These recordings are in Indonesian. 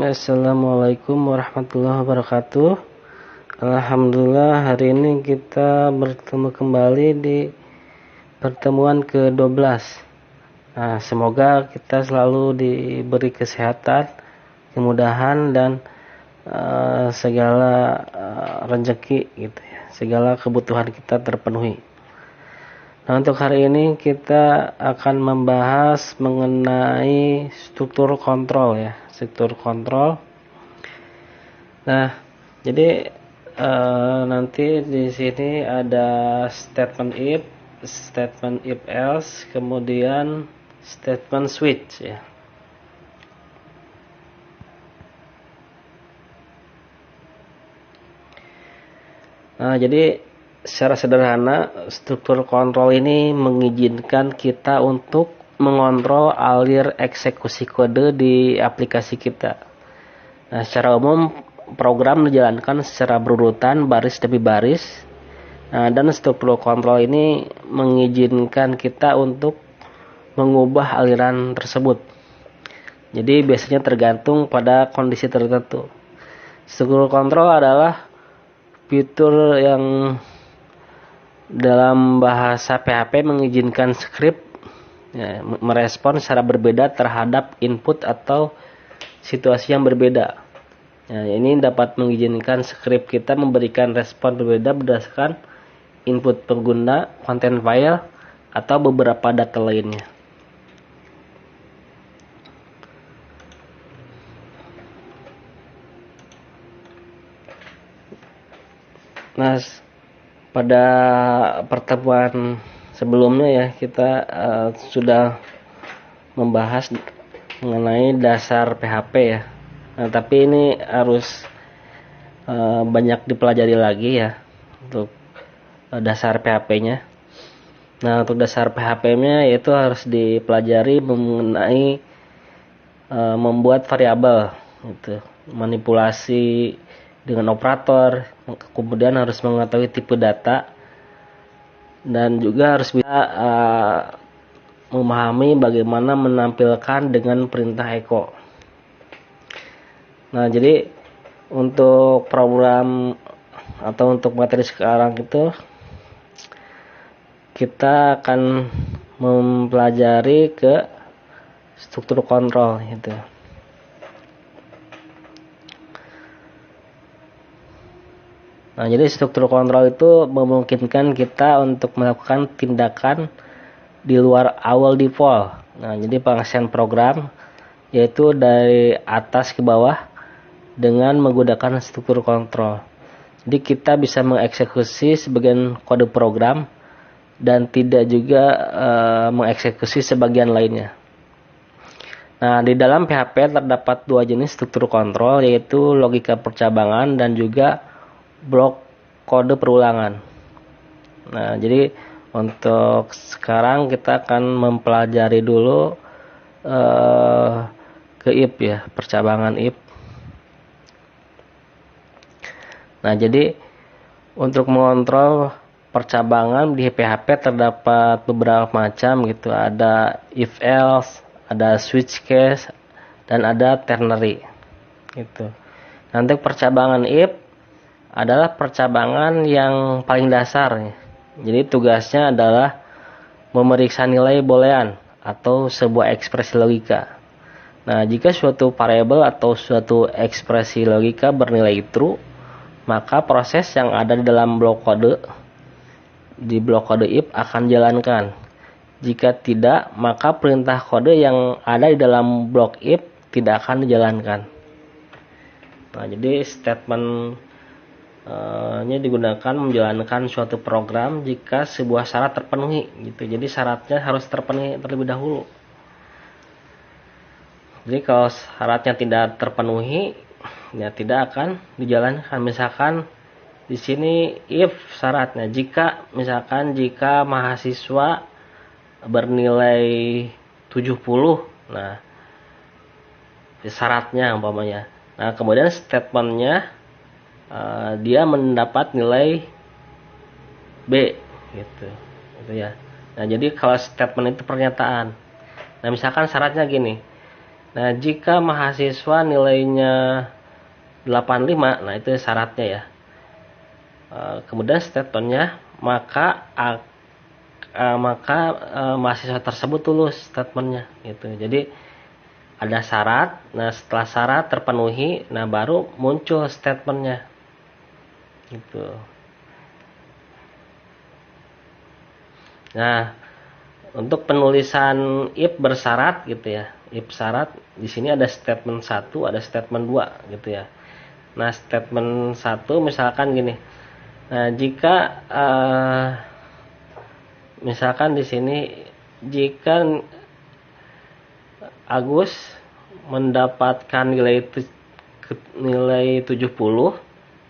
Assalamualaikum warahmatullahi wabarakatuh. Alhamdulillah, hari ini kita bertemu kembali di pertemuan ke-12. Nah, semoga kita selalu diberi kesehatan, kemudahan, dan segala rezeki gitu ya. Segala kebutuhan kita terpenuhi. Nah, untuk hari ini kita akan membahas mengenai struktur kontrol ya, struktur kontrol. Nah, jadi nanti di sini ada statement if else, kemudian statement switch ya. Nah, jadi secara sederhana, struktur kontrol ini mengizinkan kita untuk mengontrol alir eksekusi kode di aplikasi kita. Nah, secara umum program dijalankan secara berurutan baris demi baris. Nah, dan struktur kontrol ini mengizinkan kita untuk mengubah aliran tersebut. Jadi biasanya tergantung pada kondisi tertentu. Struktur kontrol adalah fitur yang dalam bahasa PHP mengizinkan script ya, merespon secara berbeda terhadap input atau situasi yang berbeda. Ya, ini dapat mengizinkan script kita memberikan respon berbeda berdasarkan input pengguna, konten file, atau beberapa data lainnya. Nah, pada pertemuan sebelumnya ya kita sudah membahas mengenai dasar PHP ya. Nah, tapi ini harus banyak dipelajari lagi ya untuk dasar PHP-nya. Nah, untuk dasar PHP-nya yaitu harus dipelajari mengenai membuat variabel gitu, manipulasi dengan operator, kemudian harus mengetahui tipe data, dan juga harus bisa memahami bagaimana menampilkan dengan perintah echo. Nah, jadi untuk program atau untuk materi sekarang itu kita akan mempelajari ke struktur kontrol gitu. Nah, jadi struktur kontrol itu memungkinkan kita untuk melakukan tindakan di luar awal default. Nah, jadi pengasihan program yaitu dari atas ke bawah dengan menggunakan struktur kontrol. Jadi kita bisa mengeksekusi sebagian kode program dan tidak juga mengeksekusi sebagian lainnya. Nah, di dalam PHP terdapat dua jenis struktur kontrol, yaitu logika percabangan dan juga blok kode perulangan. Nah, jadi untuk sekarang kita akan mempelajari dulu ke if ya, percabangan if. Nah, jadi untuk mengontrol percabangan di PHP terdapat beberapa macam gitu. Ada if else, ada switch case, dan ada ternary gitu. Nanti percabangan if adalah percabangan yang paling dasar. Jadi tugasnya adalah memeriksa nilai boolean atau sebuah ekspresi logika. Nah, jika suatu variabel atau suatu ekspresi logika bernilai true, maka proses yang ada di dalam blok kode if akan dijalankan. Jika tidak, maka perintah kode yang ada di dalam blok if tidak akan dijalankan. Nah, jadi statement nya digunakan menjalankan suatu program jika sebuah syarat terpenuhi gitu. Jadi syaratnya harus terpenuhi terlebih dahulu. Jadi kalau syaratnya tidak terpenuhi ya tidak akan dijalankan. Misalkan di sini if syaratnya jika mahasiswa bernilai 70, nah syaratnya umpamanya. Nah, kemudian statementnya dia mendapat nilai B gitu ya. Nah, jadi kalau statement itu pernyataan. Nah, misalkan syaratnya gini, Nah, jika mahasiswa nilainya 85, nah itu syaratnya ya. Kemudian statementnya, maka mahasiswa tersebut lulus statementnya gitu. Jadi ada syarat. Nah, setelah syarat terpenuhi, nah baru muncul statementnya gitu. Nah, untuk penulisan if bersyarat gitu ya. If syarat di sini ada statement 1, ada statement 2 gitu ya. Nah, statement 1 misalkan gini. Nah, jika misalkan di sini jika Agus mendapatkan nilai 70,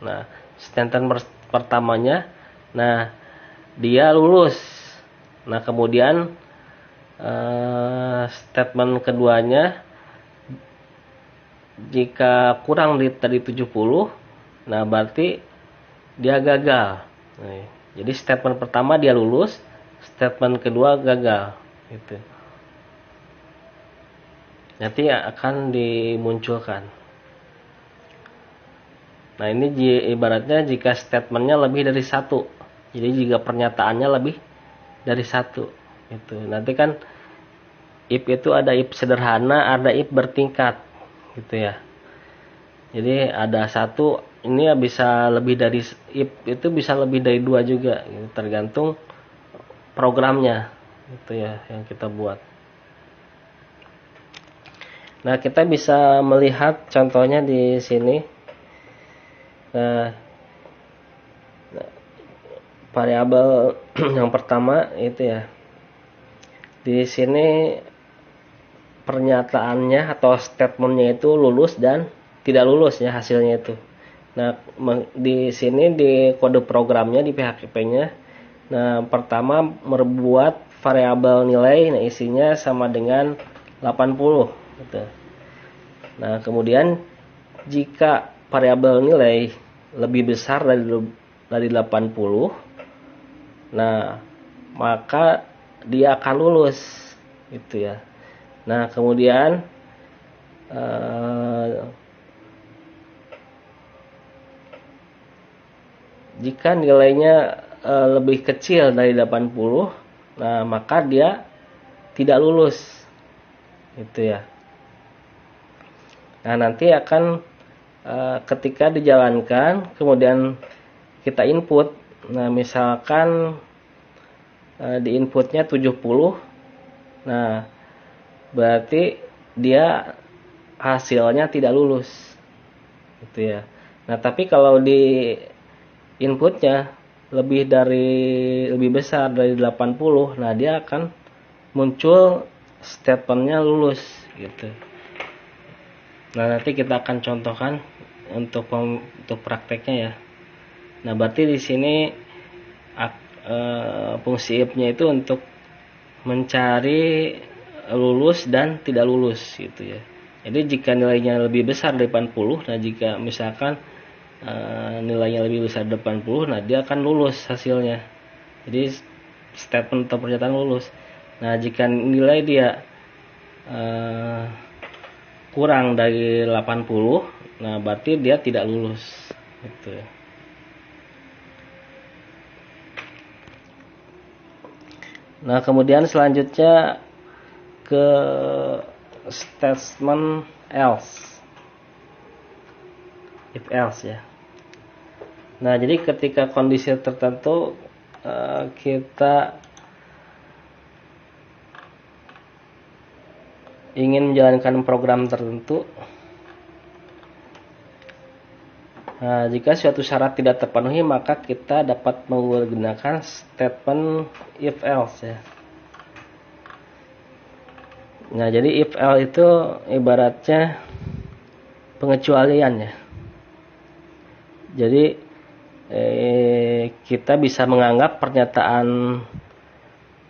nah statement pertamanya, nah dia lulus. Nah, kemudian statement keduanya, jika kurang dari 70, nah berarti dia gagal. Nah, jadi statement pertama dia lulus, statement kedua gagal gitu. Nanti akan dimunculkan. Nah, ini ibaratnya jika statementnya lebih dari satu. Jadi jika pernyataannya lebih dari satu itu. Nanti kan if itu ada if sederhana, ada if bertingkat gitu ya. Jadi ada satu, ini ya bisa lebih dari, if itu bisa lebih dari 2 juga gitu, tergantung programnya itu ya yang kita buat. Nah, kita bisa melihat contohnya di sini. Nah, variabel yang pertama itu ya. Di sini pernyataannya atau statementnya itu lulus dan tidak lulus ya hasilnya itu. Nah, di sini di kode programnya di PHP-nya. Nah, pertama membuat variabel nilai, nah isinya sama dengan 80 gitu. Nah, kemudian jika variabel nilai lebih besar dari 80, nah maka dia akan lulus gitu ya. Nah, kemudian jika nilainya lebih kecil dari 80, nah maka dia tidak lulus gitu ya. Nah, nanti akan ketika dijalankan kemudian kita input, nah misalkan di inputnya 70, nah berarti dia hasilnya tidak lulus gitu ya. Nah, tapi kalau di inputnya lebih besar dari 80, nah dia akan muncul statementnya lulus gitu. Nah, nanti kita akan contohkan untuk prakteknya ya. Nah, berarti di sini fungsi if-nya itu untuk mencari lulus dan tidak lulus gitu ya. Jadi jika nilainya lebih besar dari 80, nah jika misalkan nilainya lebih besar dari 80, nah dia akan lulus hasilnya. Jadi statement atau pernyataan lulus. Nah, jika nilai dia kurang dari 80, nah berarti dia tidak lulus gitu. Nah, kemudian selanjutnya ke statement else, if else ya. Nah, jadi ketika kondisi tertentu kita ingin menjalankan program tertentu, nah jika suatu syarat tidak terpenuhi, maka kita dapat menggunakan statement if else ya. Nah, jadi if else itu ibaratnya pengecualian ya. Jadi kita bisa menganggap pernyataan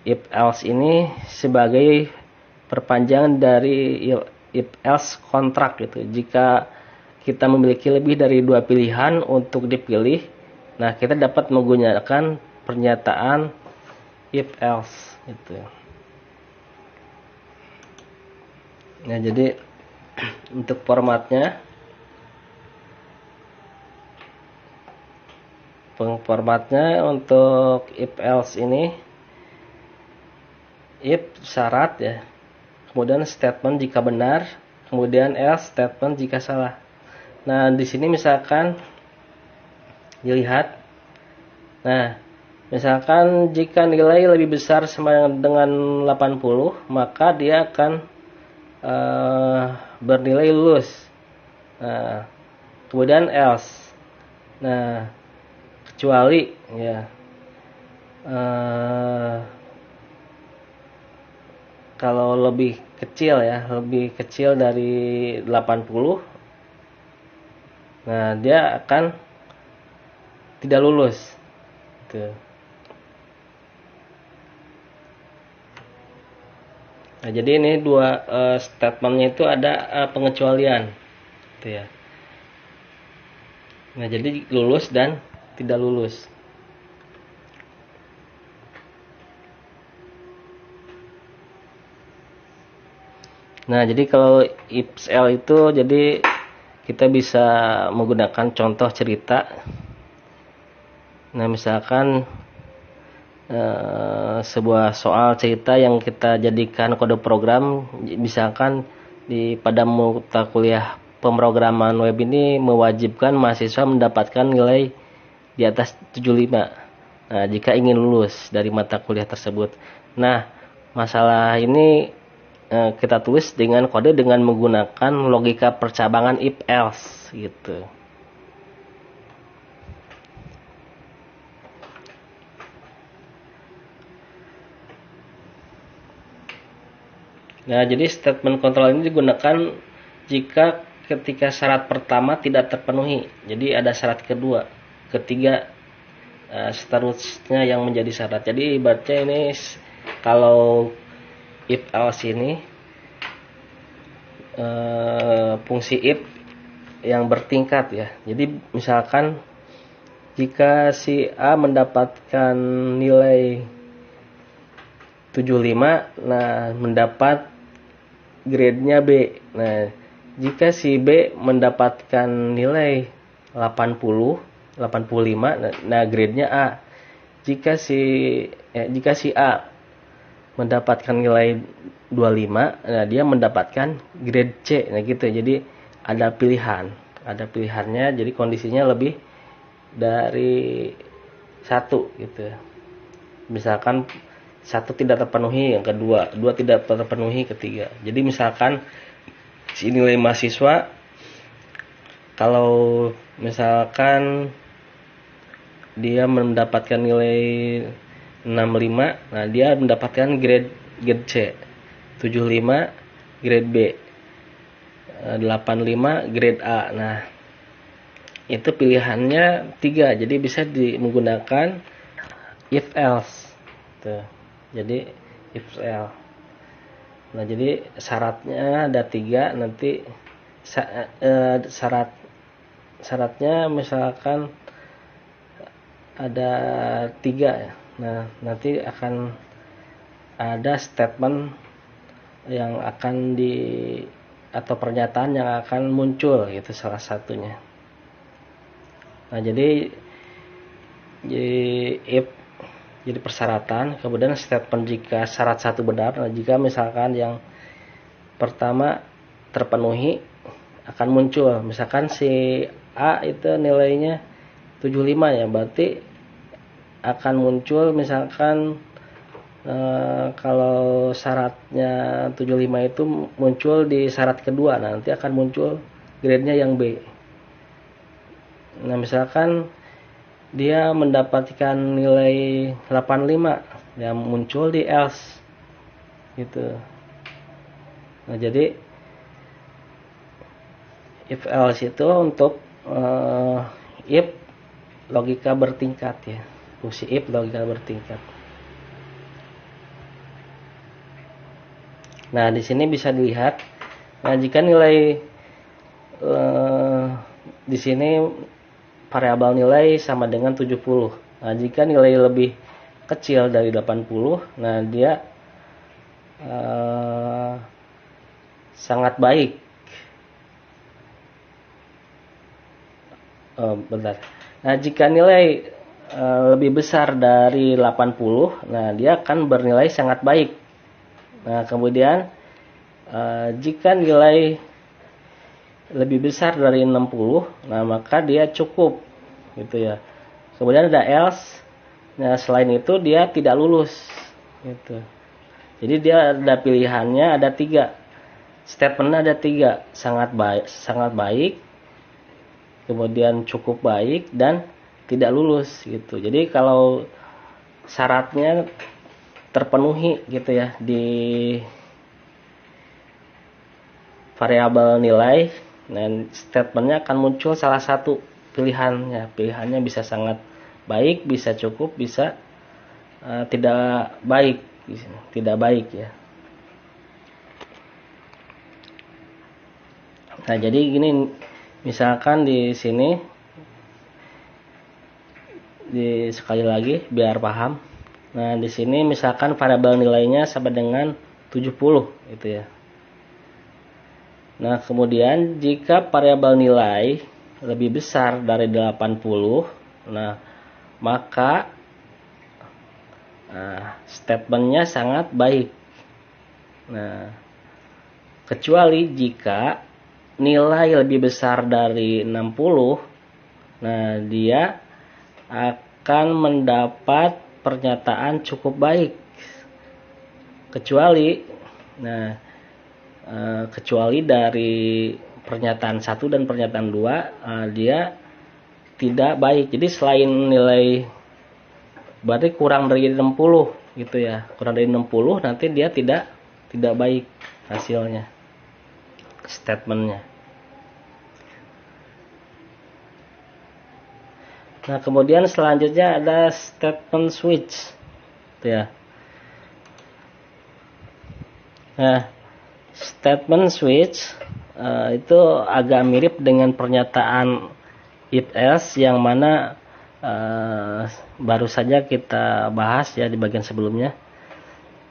if else ini sebagai perpanjangan dari if else kontrak gitu. Jika kita memiliki lebih dari 2 pilihan untuk dipilih, nah kita dapat menggunakan pernyataan if else gitu. Nah, jadi Untuk formatnya untuk if else ini, if syarat ya, kemudian statement jika benar, kemudian else statement jika salah. Nah, di sini misalkan dilihat, nah misalkan jika nilai lebih besar sama dengan 80, maka dia akan bernilai lulus. Nah, kemudian else. Nah, kecuali ya kalau lebih kecil dari 80, nah dia akan tidak lulus. Gitu. Nah, jadi ini dua statementnya itu ada pengecualian, gitu ya. Nah, jadi lulus dan tidak lulus. Nah, jadi kalau if else itu, jadi kita bisa menggunakan contoh cerita. Nah, misalkan sebuah soal cerita yang kita jadikan kode program, misalkan pada mata kuliah pemrograman web ini mewajibkan mahasiswa mendapatkan nilai di atas 75. Nah, jika ingin lulus dari mata kuliah tersebut. Nah, masalah ini kita tulis dengan kode dengan menggunakan logika percabangan if else gitu. Nah, jadi statement control ini digunakan jika ketika syarat pertama tidak terpenuhi. Jadi ada syarat kedua, ketiga, seterusnya yang menjadi syarat. Jadi ibaratnya ini kalau if else ini fungsi if yang bertingkat ya. Jadi misalkan jika si A mendapatkan nilai 75, nah mendapat grade-nya B. Nah, jika si B mendapatkan nilai 80, 85, nah grade-nya A. Jika si A mendapatkan nilai 25, nah dia mendapatkan grade C. Nah gitu. Jadi ada pilihannya, jadi kondisinya lebih dari satu gitu. Misalkan satu tidak terpenuhi, yang kedua, dua tidak terpenuhi, ketiga. Jadi misalkan si nilai mahasiswa, kalau misalkan dia mendapatkan nilai 65, nah dia mendapatkan grade C, 75 grade B, 85 grade A. Nah, itu pilihannya 3, jadi bisa menggunakan if else. Tuh. Jadi if else. Nah, jadi syaratnya ada 3, nanti syaratnya misalkan ada 3 ya. Nah, nanti akan ada statement yang akan atau pernyataan yang akan muncul, itu salah satunya. Nah, jadi if jadi persyaratan, kemudian statement jika syarat satu benar. Nah, jika misalkan yang pertama terpenuhi, akan muncul misalkan si A itu nilainya 75 ya, berarti akan muncul misalkan kalau syaratnya 75 itu muncul di syarat kedua, nanti akan muncul grade-nya yang B. Nah, misalkan dia mendapatkan nilai 85, yang muncul di else gitu. Nah, jadi if else itu untuk if logika bertingkat ya, fungsi if logika bertingkat. Nah, di sini bisa dilihat, nah jika nilai di sini variabel nilai sama dengan 70. Nah, jika nilai lebih kecil dari 80, nah dia sangat baik Bentar. Nah, jika nilai lebih besar dari 80, nah dia akan bernilai sangat baik. Nah, kemudian jika nilai lebih besar dari 60, nah maka dia cukup gitu ya. Kemudian ada else. Nah, selain itu dia tidak lulus gitu. Jadi dia ada pilihannya ada 3. Statementnya ada 3, sangat baik, kemudian cukup baik, dan tidak lulus gitu. Jadi kalau syaratnya terpenuhi gitu ya di variabel nilai, dan statementnya akan muncul salah satu pilihannya. Pilihannya bisa sangat baik, bisa cukup, bisa tidak baik, tidak baik ya. Nah, jadi gini, misalkan di sini sekali lagi biar paham. Nah, di sini misalkan variabel nilainya sama dengan 70 gitu ya. Nah, kemudian jika variabel nilai lebih besar dari 80, nah maka statementnya sangat baik. Nah, kecuali jika nilai lebih besar dari 60, nah dia akan mendapat pernyataan cukup baik. Kecuali dari pernyataan 1 dan pernyataan 2 dia tidak baik. Jadi selain nilai berarti kurang dari 60 gitu ya. Kurang dari 60 nanti dia tidak baik hasilnya, statementnya. Nah, kemudian selanjutnya ada statement switch ya. Nah, statement switch itu agak mirip dengan pernyataan if else yang mana baru saja kita bahas ya di bagian sebelumnya.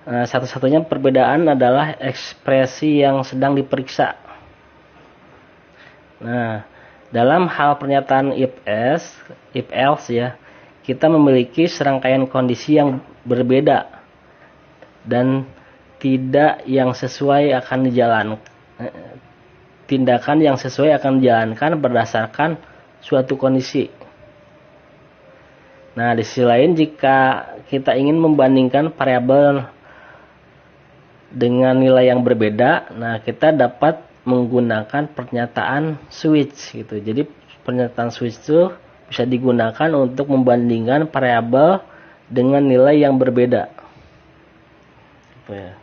Satu-satunya perbedaan adalah ekspresi yang sedang diperiksa. Nah, dalam hal pernyataan if else ya, kita memiliki serangkaian kondisi yang berbeda dan tindakan yang sesuai akan dijalankan berdasarkan suatu kondisi. Nah, di sisi lain jika kita ingin membandingkan variabel dengan nilai yang berbeda, nah kita dapat menggunakan pernyataan switch gitu. Jadi pernyataan switch itu bisa digunakan untuk membandingkan variabel dengan nilai yang berbeda. Gitu ya.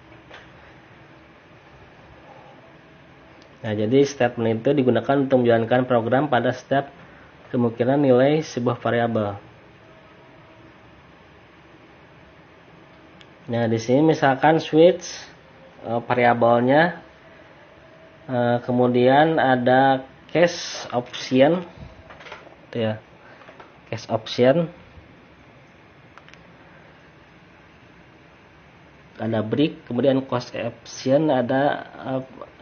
Nah, jadi statement itu digunakan untuk menjalankan program pada setiap kemungkinan nilai sebuah variabel. Nah, di sini misalkan switch variabelnya, kemudian ada case option, ya, case option, ada break, kemudian close option, ada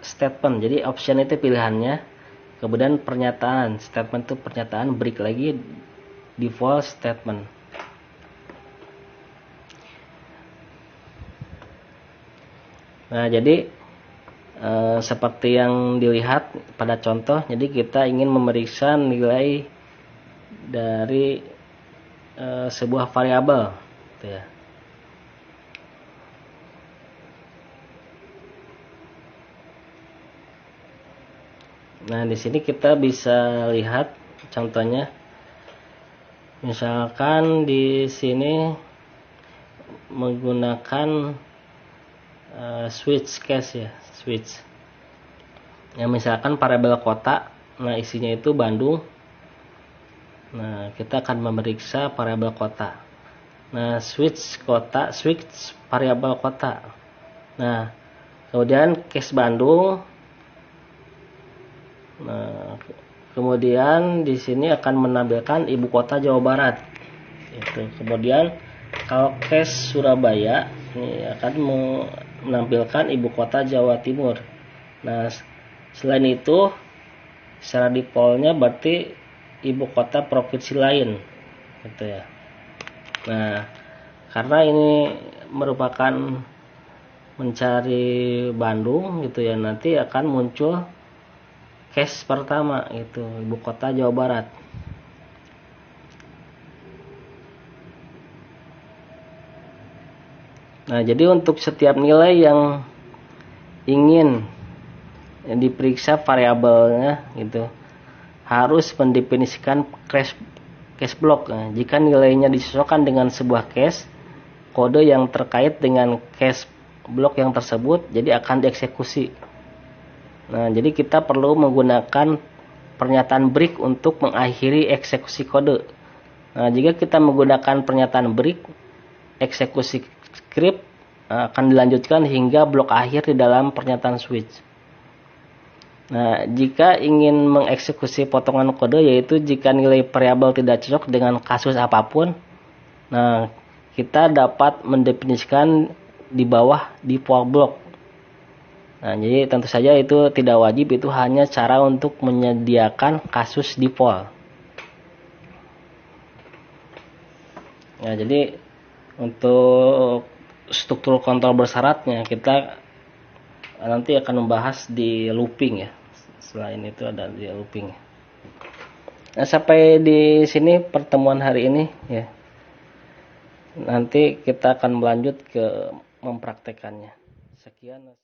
statement. Jadi option itu pilihannya, kemudian pernyataan, statement itu pernyataan, break lagi default statement. Nah, jadi seperti yang dilihat pada contoh, jadi kita ingin memeriksa nilai dari sebuah variabel, gitu ya. Nah, di sini kita bisa lihat contohnya. Misalkan di sini menggunakan switch case ya, switch. Ya, misalkan variabel kota, nah isinya itu Bandung. Nah, kita akan memeriksa variabel kota. Nah, switch variabel kota. Nah, kemudian case Bandung. Nah, kemudian di sini akan menampilkan ibu kota Jawa Barat. Itu. Kemudian kalau case Surabaya ini akan menampilkan ibu kota Jawa Timur. Nah, selain itu secara defaultnya berarti ibu kota provinsi lain gitu ya. Nah, karena ini merupakan mencari Bandung gitu ya, nanti akan muncul case pertama itu ibu kota Jawa Barat. Nah, jadi untuk setiap nilai yang ingin diperiksa variabelnya gitu harus mendefinisikan case block. Nah, jika nilainya disesuaikan dengan sebuah case, kode yang terkait dengan case block yang tersebut jadi akan dieksekusi. Nah, jadi kita perlu menggunakan pernyataan break untuk mengakhiri eksekusi kode. Nah, jika kita menggunakan pernyataan break, eksekusi script akan dilanjutkan hingga blok akhir di dalam pernyataan switch. Nah, jika ingin mengeksekusi potongan kode, yaitu jika nilai variabel tidak cocok dengan kasus apapun, nah kita dapat mendefinisikan di bawah default block. Nah, jadi tentu saja itu tidak wajib, itu hanya cara untuk menyediakan kasus default. Nah, jadi untuk struktur kontrol bersyaratnya kita nanti akan membahas di looping ya. Selain itu ada di looping. Nah, sampai di sini pertemuan hari ini ya. Nanti kita akan melanjut ke mempraktekannya. Sekian.